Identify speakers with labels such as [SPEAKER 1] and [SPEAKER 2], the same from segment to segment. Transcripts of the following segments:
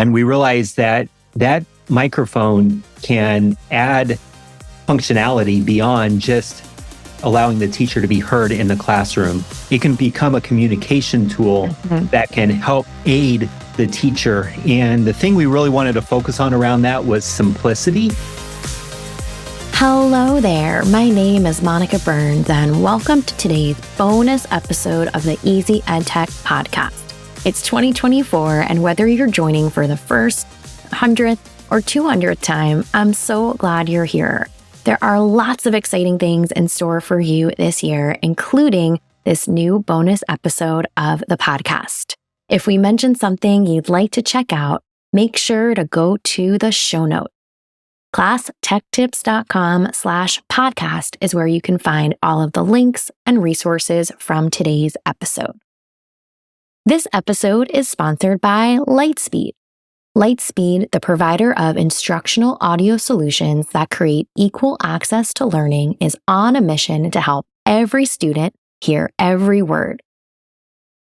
[SPEAKER 1] And we realized that that microphone can add functionality beyond just allowing the teacher to be heard in the classroom. It can become a communication tool that can help aid the teacher. And the thing we really wanted to focus on around that was simplicity.
[SPEAKER 2] Hello there. My name is Monica Burns, and welcome to today's bonus episode of the Easy EdTech podcast. It's 2024, and whether you're joining for the first, 100th, or 200th time, I'm so glad you're here. There are lots of exciting things in store for you this year, including this new bonus episode of the podcast. If we mention something you'd like to check out, make sure to go to the show notes. ClassTechTips.com/podcast is where you can find all of the links and resources from today's episode. This episode is sponsored by Lightspeed. Lightspeed, the provider of instructional audio solutions that create equal access to learning, is on a mission to help every student hear every word.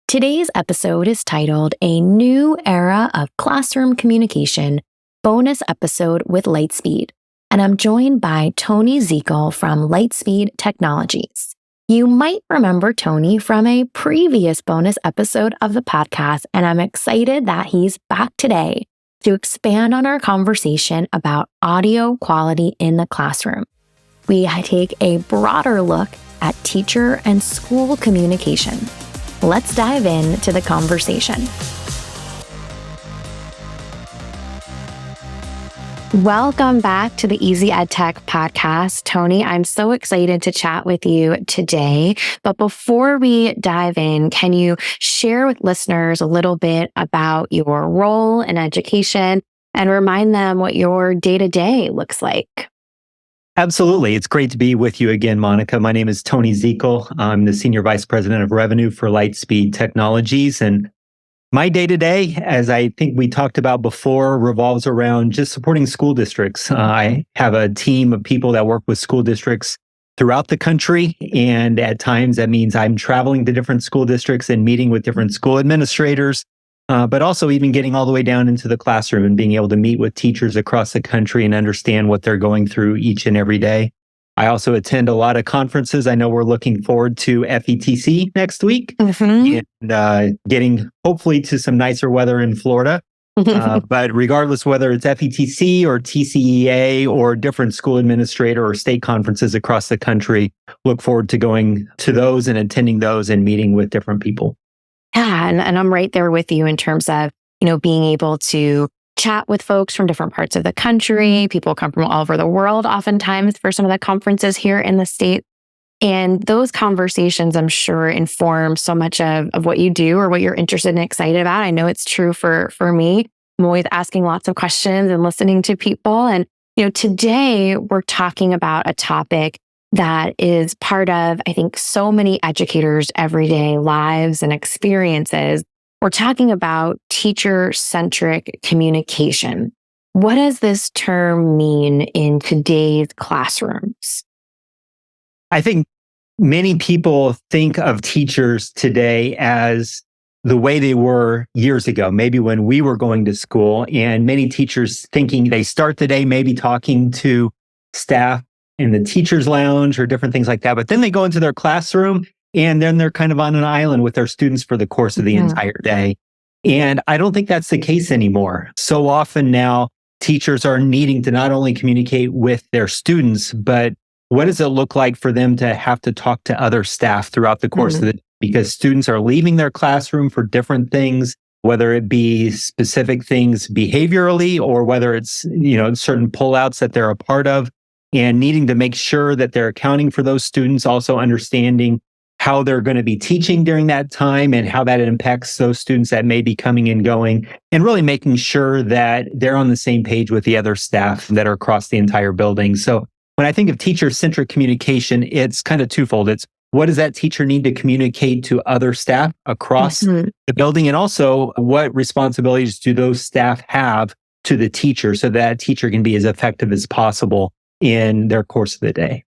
[SPEAKER 2] Today's episode is titled A New Era of Classroom Communication, bonus episode with Lightspeed, and I'm joined by Tony Zeikle from Lightspeed Technologies. You might remember Tony from a previous bonus episode of the podcast, and I'm excited that he's back today to expand on our conversation about audio quality in the classroom. We take a broader look at teacher and school communication. Let's dive into the conversation. Welcome back to the Easy EdTech podcast. Tony, I'm so excited to chat with you today. But before we dive in, can you share with listeners a little bit about your role in education and remind them what your day-to-day looks like?
[SPEAKER 1] Absolutely. It's great to be with you again, Monica. My name is Tony Zeikle. I'm the Senior Vice President of Revenue for Lightspeed Technologies. And my day-to-day, as I think we talked about before, revolves around just supporting school districts. I have a team of people that work with school districts throughout the country. And at times that means I'm traveling to different school districts and meeting with different school administrators, but also even getting all the way down into the classroom and being able to meet with teachers across the country and understand what they're going through each and every day. I also attend a lot of conferences. I know we're looking forward to FETC next week and getting hopefully to some nicer weather in Florida. But regardless whether it's FETC or TCEA or different school administrator or state conferences across the country, look forward to going to those and attending those and meeting with different people.
[SPEAKER 2] Yeah, and I'm right there with you in terms of, being able to chat with folks from different parts of the country. People come from all over the world oftentimes for some of the conferences here in the States. And those conversations, I'm sure, inform so much of what you do or what you're interested and excited about. I know it's true for me. I'm always asking lots of questions and listening to people. And, today we're talking about a topic that is part of, I think, so many educators' everyday lives and experiences. We're talking about teacher-centric communication. What does this term mean in today's classrooms?
[SPEAKER 1] I think many people think of teachers today as the way they were years ago, maybe when we were going to school, and many teachers thinking they start the day maybe talking to staff in the teacher's lounge or different things like that, but then they go into their classroom and then they're kind of on an island with their students for the course of the entire day. And I don't think that's the case anymore. So often now, teachers are needing to not only communicate with their students, but what does it look like for them to have to talk to other staff throughout the course of the day? Because students are leaving their classroom for different things, whether it be specific things behaviorally or whether it's, certain pullouts that they're a part of, and needing to make sure that they're accounting for those students, also understanding how they're going to be teaching during that time and how that impacts those students that may be coming and going, and really making sure that they're on the same page with the other staff that are across the entire building. So when I think of teacher-centric communication, it's kind of twofold. It's what does that teacher need to communicate to other staff across the building? And also, what responsibilities do those staff have to the teacher so that teacher can be as effective as possible in their course of the day?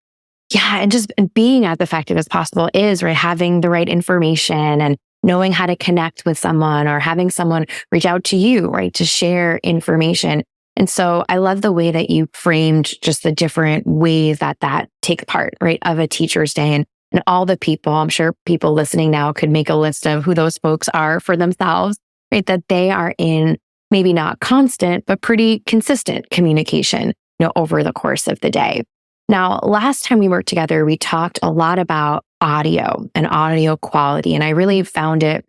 [SPEAKER 2] Yeah, and just being as effective as possible is, right, having the right information and knowing how to connect with someone or having someone reach out to you, right, to share information. And so I love the way that you framed just the different ways that takes part, right, of a teacher's day and all the people. I'm sure people listening now could make a list of who those folks are for themselves, right, that they are in maybe not constant, but pretty consistent communication, over the course of the day. Now, last time we worked together, we talked a lot about audio and audio quality, and I really found it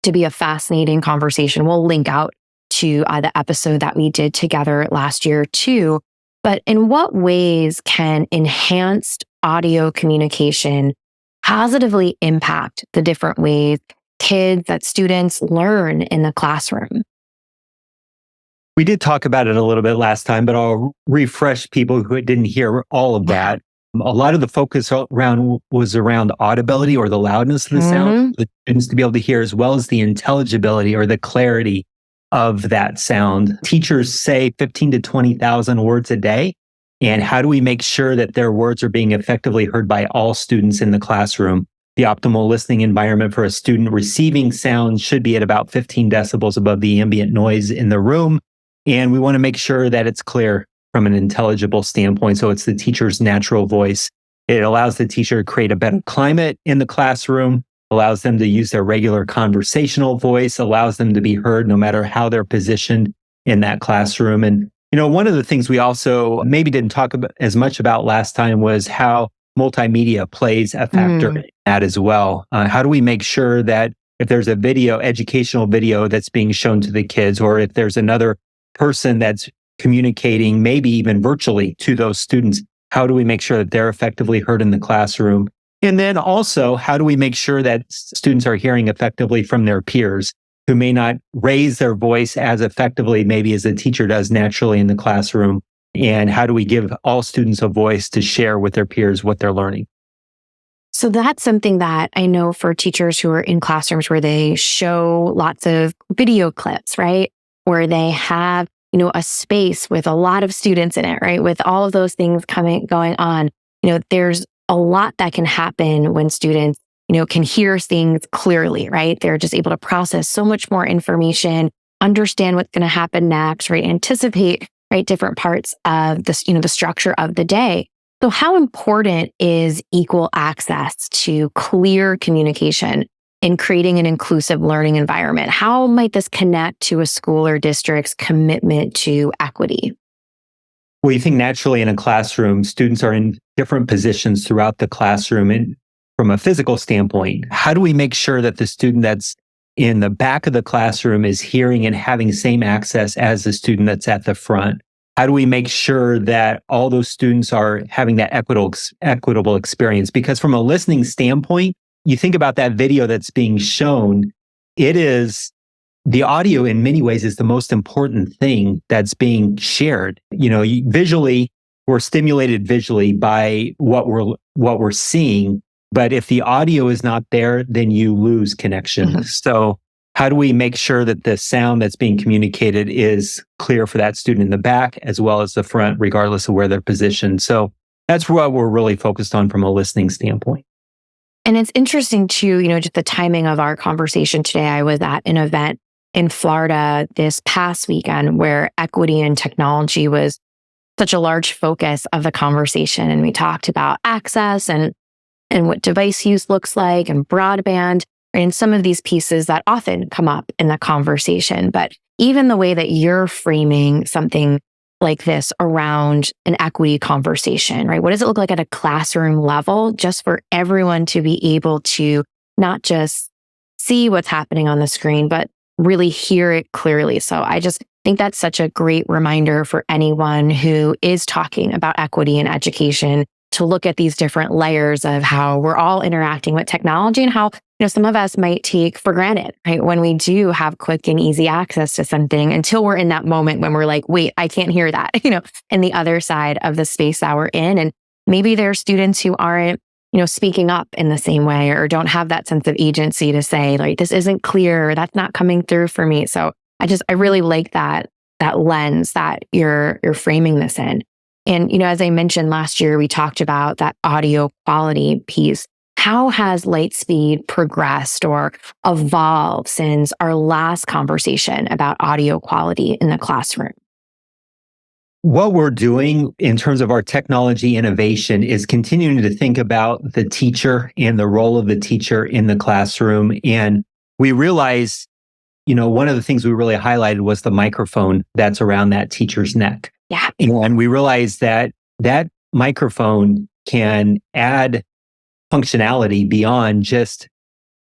[SPEAKER 2] to be a fascinating conversation. We'll link out to the episode that we did together last year too. But in what ways can enhanced audio communication positively impact the different ways that students learn in the classroom?
[SPEAKER 1] We did talk about it a little bit last time, but I'll refresh people who didn't hear all of that. A lot of the focus was around audibility or the loudness of the sound, the students to be able to hear, as well as the intelligibility or the clarity of that sound. Teachers say 15 to 20,000 words a day. And how do we make sure that their words are being effectively heard by all students in the classroom? The optimal listening environment for a student receiving sound should be at about 15 decibels above the ambient noise in the room. And we want to make sure that it's clear from an intelligible standpoint. So it's the teacher's natural voice. It allows the teacher to create a better climate in the classroom, allows them to use their regular conversational voice, allows them to be heard no matter how they're positioned in that classroom. And, one of the things we also maybe didn't talk about as much about last time was how multimedia plays a factor in that as well. How do we make sure that if there's a educational video that's being shown to the kids, or if there's another person that's communicating, maybe even virtually, to those students, how do we make sure that they're effectively heard in the classroom? And then also, how do we make sure that students are hearing effectively from their peers who may not raise their voice as effectively maybe as a teacher does naturally in the classroom? And how do we give all students a voice to share with their peers what they're learning?
[SPEAKER 2] So that's something that I know for teachers who are in classrooms where they show lots of video clips, right? Where they have, a space with a lot of students in it, right? With all of those things going on, there's a lot that can happen when students, can hear things clearly, right? They're just able to process so much more information, understand what's going to happen next, right? Anticipate, right? Different parts of this, the structure of the day. So how important is equal access to clear communication in creating an inclusive learning environment? How might this connect to a school or district's commitment to equity?
[SPEAKER 1] Well, you think naturally in a classroom, students are in different positions throughout the classroom. And from a physical standpoint, how do we make sure that the student that's in the back of the classroom is hearing and having same access as the student that's at the front? How do we make sure that all those students are having that equitable experience? Because from a listening standpoint, you think about that video that's being shown, the audio in many ways is the most important thing that's being shared. Visually, we're stimulated visually by what we're seeing. But if the audio is not there, then you lose connection. Mm-hmm. So how do we make sure that the sound that's being communicated is clear for that student in the back as well as the front, regardless of where they're positioned? So that's what we're really focused on from a listening standpoint.
[SPEAKER 2] And it's interesting too, just the timing of our conversation today. I was at an event in Florida this past weekend where equity and technology was such a large focus of the conversation. And we talked about access and what device use looks like and broadband, and some of these pieces that often come up in the conversation. But even the way that you're framing something like this around an equity conversation, right? What does it look like at a classroom level, just for everyone to be able to not just see what's happening on the screen, but really hear it clearly? So I just think that's such a great reminder for anyone who is talking about equity in education to look at these different layers of how we're all interacting with technology and how, some of us might take for granted, right? When we do have quick and easy access to something until we're in that moment when we're like, wait, I can't hear that, in the other side of the space that we're in. And maybe there are students who aren't, speaking up in the same way or don't have that sense of agency to say, like, this isn't clear, or that's not coming through for me. So I really like that lens that you're framing this in. And, as I mentioned last year, we talked about that audio quality piece. how has Lightspeed progressed or evolved since our last conversation about audio quality in the classroom?
[SPEAKER 1] What we're doing in terms of our technology innovation is continuing to think about the teacher and the role of the teacher in the classroom. And we realized, one of the things we really highlighted was the microphone that's around that teacher's neck.
[SPEAKER 2] Yeah.
[SPEAKER 1] And we realized that that microphone can add functionality beyond just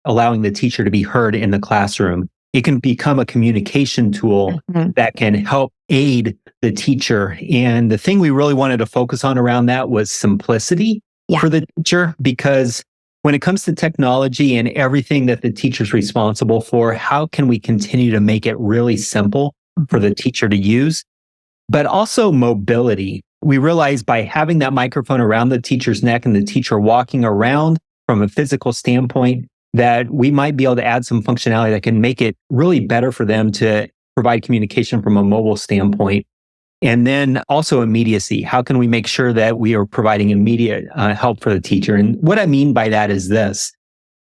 [SPEAKER 1] allowing the teacher to be heard in the classroom. It can become a communication tool that can help aid the teacher. And the thing we really wanted to focus on around that was simplicity for the teacher, because when it comes to technology and everything that the teacher's responsible for, how can we continue to make it really simple for the teacher to use? But also mobility. We realized by having that microphone around the teacher's neck and the teacher walking around from a physical standpoint, that we might be able to add some functionality that can make it really better for them to provide communication from a mobile standpoint. And then also immediacy. How can we make sure that we are providing immediate help for the teacher? And what I mean by that is this.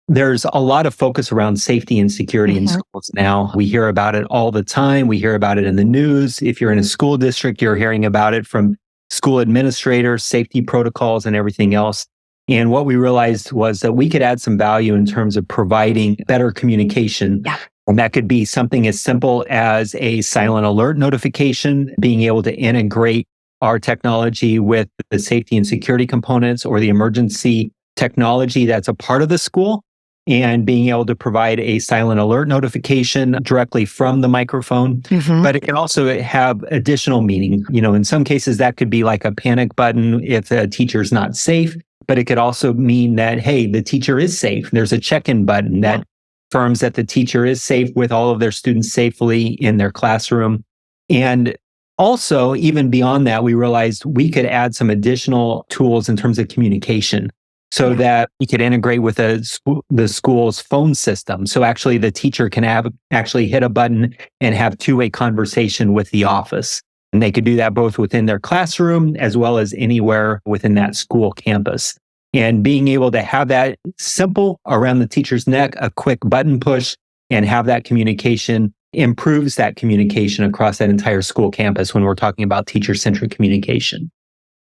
[SPEAKER 1] There's a lot of focus around safety and security in schools now. We hear about it all the time. We hear about it in the news. If you're in a school district, you're hearing about it from school administrators, safety protocols, and everything else. And what we realized was that we could add some value in terms of providing better communication.
[SPEAKER 2] Yeah.
[SPEAKER 1] And that could be something as simple as a silent alert notification, being able to integrate our technology with the safety and security components or the emergency technology that's a part of the school, and being able to provide a silent alert notification directly from the microphone. But it can also have additional meaning. In some cases, that could be like a panic button if a teacher's not safe. But it could also mean that, hey, the teacher is safe. There's a check-in button that affirms that the teacher is safe with all of their students safely in their classroom. And also, even beyond that, we realized we could add some additional tools in terms of communication so that we could integrate with the school's phone system. So actually, the teacher can actually hit a button and have two-way conversation with the office. And they could do that both within their classroom as well as anywhere within that school campus. And being able to have that simple around the teacher's neck, a quick button push, and have that communication improves that communication across that entire school campus when we're talking about teacher-centric communication.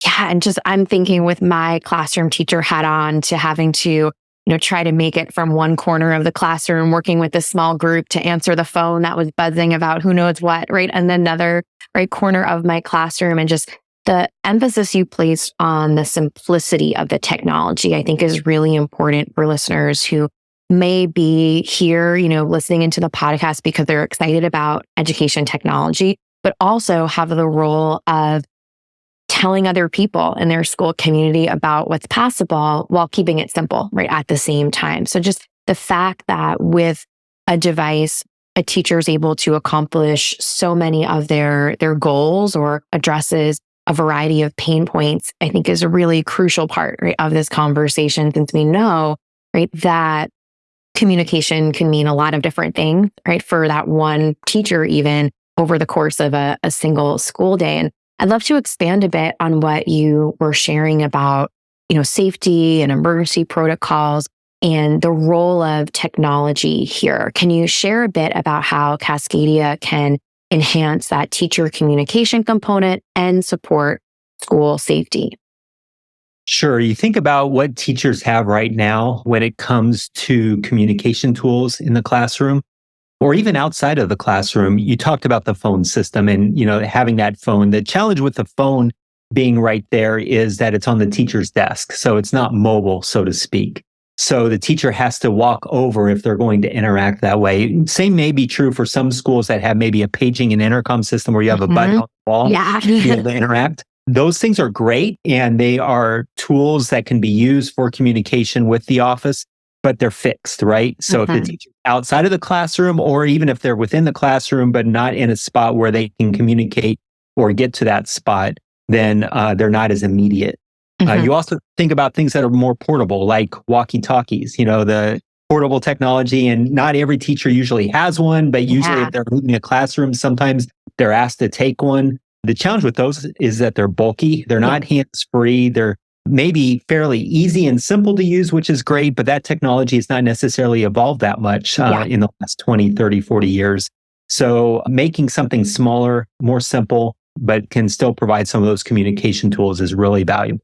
[SPEAKER 2] Yeah. And I'm thinking with my classroom teacher hat on to having to try to make it from one corner of the classroom, working with a small group to answer the phone that was buzzing about who knows what, right? And then another corner of my classroom, and just the emphasis you placed on the simplicity of the technology, I think is really important for listeners who may be here, listening into the podcast because they're excited about education technology, but also have the role of telling other people in their school community about what's possible while keeping it simple, right, at the same time. So just the fact that with a device, a teacher is able to accomplish so many of their goals or addresses a variety of pain points, I think is a really crucial part, right, of this conversation, since we know, right, that communication can mean a lot of different things, right, for that one teacher, even over the course of a single school day. And I'd love to expand a bit on what you were sharing about, safety and emergency protocols and the role of technology here. Can you share a bit about how Cascadia can enhance that teacher communication component and support school safety?
[SPEAKER 1] Sure. You think about what teachers have right now when it comes to communication tools in the classroom, or even outside of the classroom. You talked about the phone system and, having that phone. The challenge with the phone being right there is that it's on the teacher's desk. So it's not mobile, so to speak. So the teacher has to walk over if they're going to interact that way. Same may be true for some schools that have maybe a paging and intercom system where you have a button on the wall to be able to interact. Those things are great, and they are tools that can be used for communication with the office, but they're fixed, right? So if the teacher's outside of the classroom, or even if they're within the classroom, but not in a spot where they can communicate or get to that spot, then they're not as immediate. You also think about things that are more portable, like walkie-talkies, the portable technology, and not every teacher usually has one, but usually if they're leaving a classroom, sometimes they're asked to take one. The challenge with those is that they're bulky. They're not hands-free. They're maybe fairly easy and simple to use, which is great, but that technology has not necessarily evolved that much in the last 20, 30, 40 years. So making something smaller, more simple, but can still provide some of those communication tools is really valuable.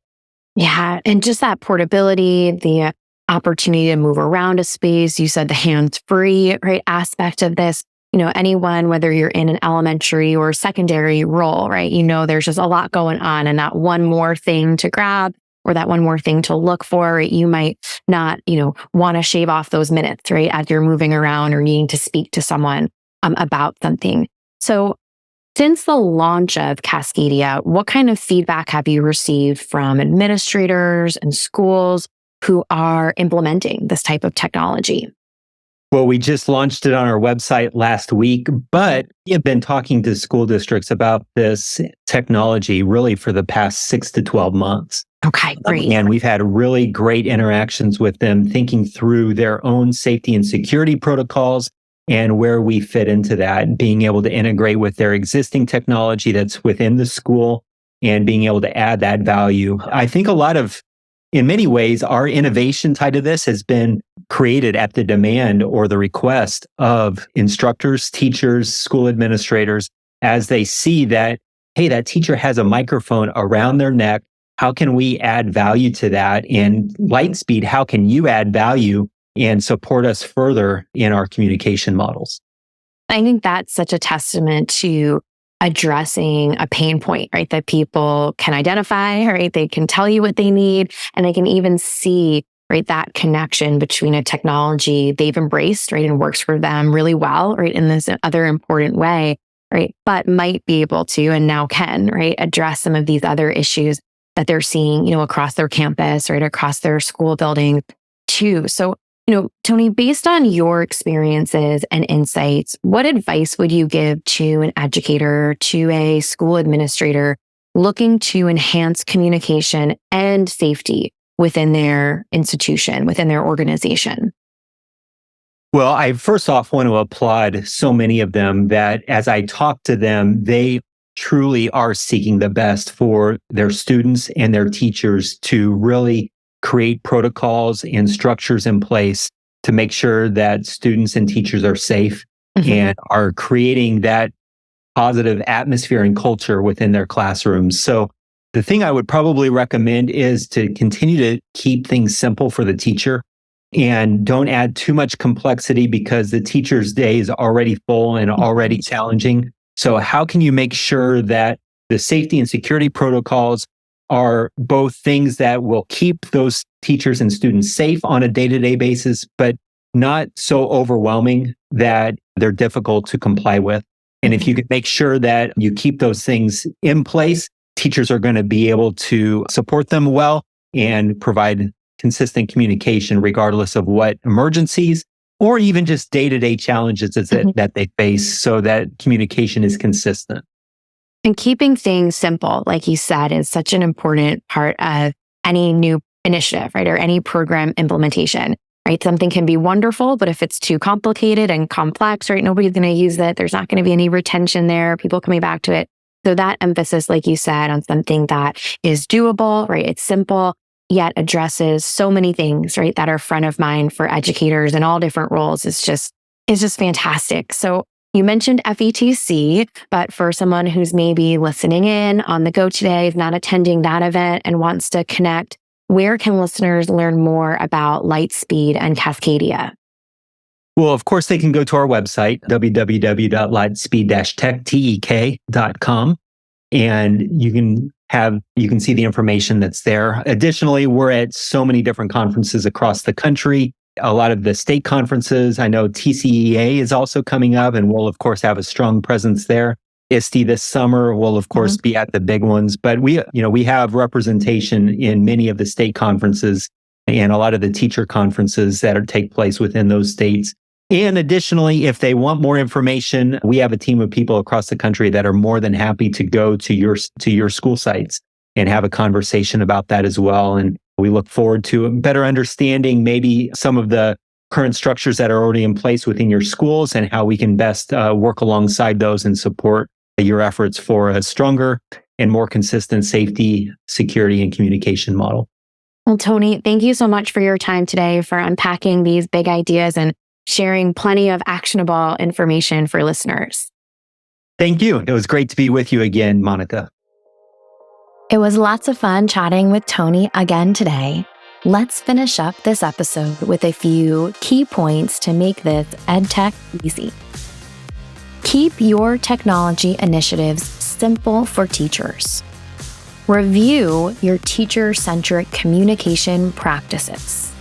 [SPEAKER 2] Yeah. And just that portability, the opportunity to move around a space. You said the hands-free, right, aspect of this. Anyone, whether you're in an elementary or secondary role, right, there's just a lot going on, and that one more thing to grab or that one more thing to look for, right? You might not, want to shave off those minutes, right, as you're moving around or needing to speak to someone about something. So since the launch of Cascadia, what kind of feedback have you received from administrators and schools who are implementing this type of technology?
[SPEAKER 1] Well, we just launched it on our website last week, but we have been talking to school districts about this technology really for the past 6 to 12 months.
[SPEAKER 2] Okay, great.
[SPEAKER 1] And we've had really great interactions with them, thinking through their own safety and security protocols and where we fit into that, being able to integrate with their existing technology that's within the school and being able to add that value. I think in many ways, our innovation tied to this has been created at the demand or the request of instructors, teachers, school administrators, as they see that, hey, that teacher has a microphone around their neck. How can we add value to that? And Lightspeed, how can you add value and support us further in our communication models?
[SPEAKER 2] I think that's such a testament to addressing a pain point, right? That people can identify, right? They can tell you what they need, and they can even see, right, that connection between a technology they've embraced, right, and works for them really well, right, in this other important way, right, but might be able to, and now can, right, address some of these other issues that they're seeing, across their campus, right, across their school building too. So, Tony, based on your experiences and insights, what advice would you give to an educator, to a school administrator looking to enhance communication and safety within their institution, within their organization?
[SPEAKER 1] Well, I first off want to applaud so many of them that as I talk to them, they truly are seeking the best for their students and their teachers to really create protocols and structures in place to make sure that students and teachers are safe and are creating that positive atmosphere and culture within their classrooms. So the thing I would probably recommend is to continue to keep things simple for the teacher and don't add too much complexity because the teacher's day is already full and already challenging. So how can you make sure that the safety and security protocols are both things that will keep those teachers and students safe on a day-to-day basis, but not so overwhelming that they're difficult to comply with? And if you can make sure that you keep those things in place, teachers are going to be able to support them well and provide consistent communication regardless of what emergencies or even just day-to-day challenges that they face, so that communication is consistent.
[SPEAKER 2] And keeping things simple, like you said, is such an important part of any new initiative, right? Or any program implementation, right? Something can be wonderful, but if it's too complicated and complex, right, nobody's going to use it. There's not going to be any retention there, people coming back to it. So that emphasis, like you said, on something that is doable, right? It's simple, yet addresses so many things, right, that are front of mind for educators in all different roles is just fantastic. So you mentioned FETC, but for someone who's maybe listening in on the go today, is not attending that event and wants to connect, where can listeners learn more about Lightspeed and Cascadia?
[SPEAKER 1] Well, of course, they can go to our website, www.lightspeed-tech.com, and you can see the information that's there. Additionally, we're at so many different conferences across the country. A lot of the state conferences. I know TCEA is also coming up, and we'll, of course, have a strong presence there. ISTE this summer will, of course, be at the big ones. But we have representation in many of the state conferences and a lot of the teacher conferences that take place within those states. And additionally, if they want more information, we have a team of people across the country that are more than happy to go to your school sites and have a conversation about that as well. And we look forward to better understanding maybe some of the current structures that are already in place within your schools and how we can best work alongside those and support your efforts for a stronger and more consistent safety, security, and communication model.
[SPEAKER 2] Well, Tony, thank you so much for your time today, for unpacking these big ideas and sharing plenty of actionable information for listeners.
[SPEAKER 1] Thank you. It was great to be with you again, Monica.
[SPEAKER 2] It was lots of fun chatting with Tony again today. Let's finish up this episode with a few key points to make this EdTech easy. Keep your technology initiatives simple for teachers. Review your teacher-centric communication practices.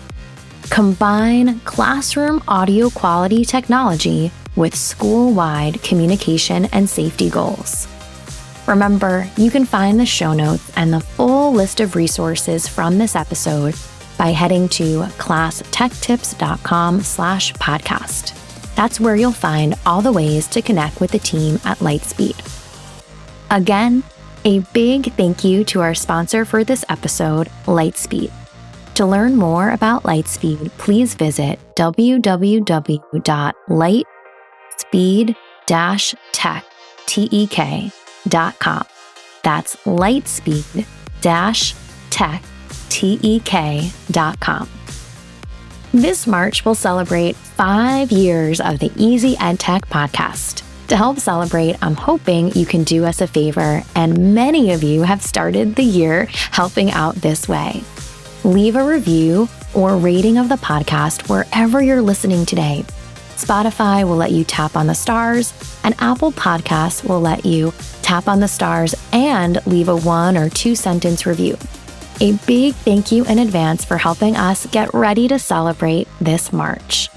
[SPEAKER 2] Combine classroom audio quality technology with school-wide communication and safety goals. Remember, you can find the show notes and the full list of resources from this episode by heading to classtechtips.com/podcast. That's where you'll find all the ways to connect with the team at Lightspeed. Again, a big thank you to our sponsor for this episode, Lightspeed. To learn more about Lightspeed, please visit www.lightspeed-tech.com. That's lightspeed-tech.com. This March will celebrate 5 years of the Easy EdTech podcast. To help celebrate, I'm hoping you can do us a favor, and many of you have started the year helping out this way. Leave a review or rating of the podcast wherever you're listening today. Spotify will let you tap on the stars, and Apple Podcasts will let you tap on the stars and leave a 1 or 2 sentence review. A big thank you in advance for helping us get ready to celebrate this March.